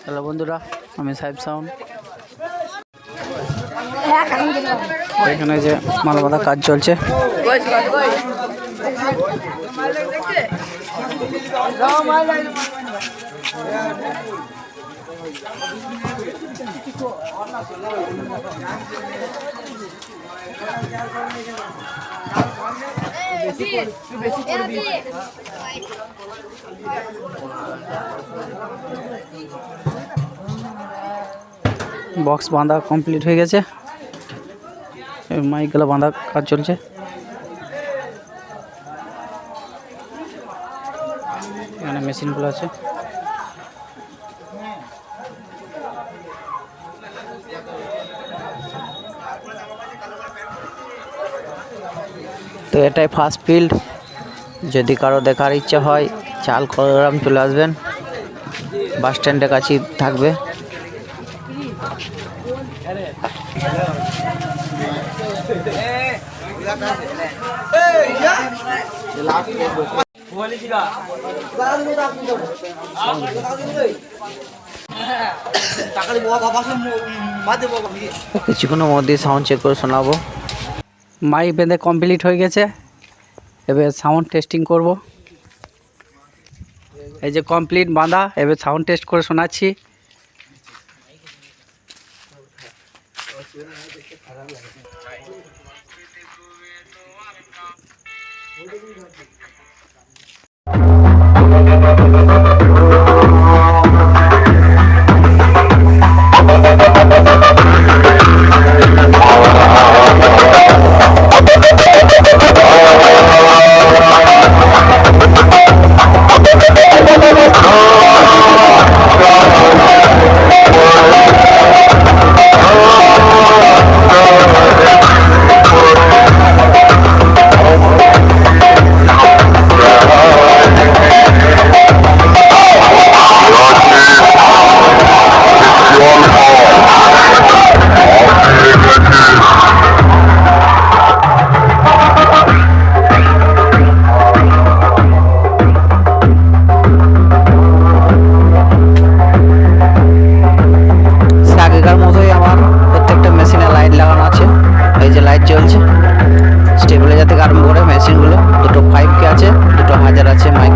Hello বন্ধুরা, আমি সাহেব সাউন্ড। এখানে যে মাল বাঁধা কাজ চলছে। বক্স বাঁধা কমপ্লিট হয়ে গেছে, মাইকগুলো বাঁধা কাজ চলছে। এখানে মেশিনগুলো আছে। তো এটাই ফার্স্ট ফিল্ড। যদি কারো দেখার ইচ্ছা হয় চাল কলগ্রাম চলে আসবেন, বাস স্ট্যান্ডের কাছেই থাকবে। কিছুক্ষণের মধ্যে সাউন্ড চেক করে শোনাবো। মাইক বেঁধে কমপ্লিট হয়ে গেছে, এবার সাউন্ড টেস্টিং করব। এই যে কমপ্লিট বাঁধা, এবার সাউন্ড টেস্ট করে শোনাচ্ছি। আগেকার মতোই আমার প্রত্যেকটা মেশিনে লাইট লাগানো আছে। এই যে লাইট জ্বলছে, স্টেবিলাইজার থেকে আরম্ভ করে মেশিনগুলো। দুটো 5K আছে, দুটো 1000 আছে মাইক।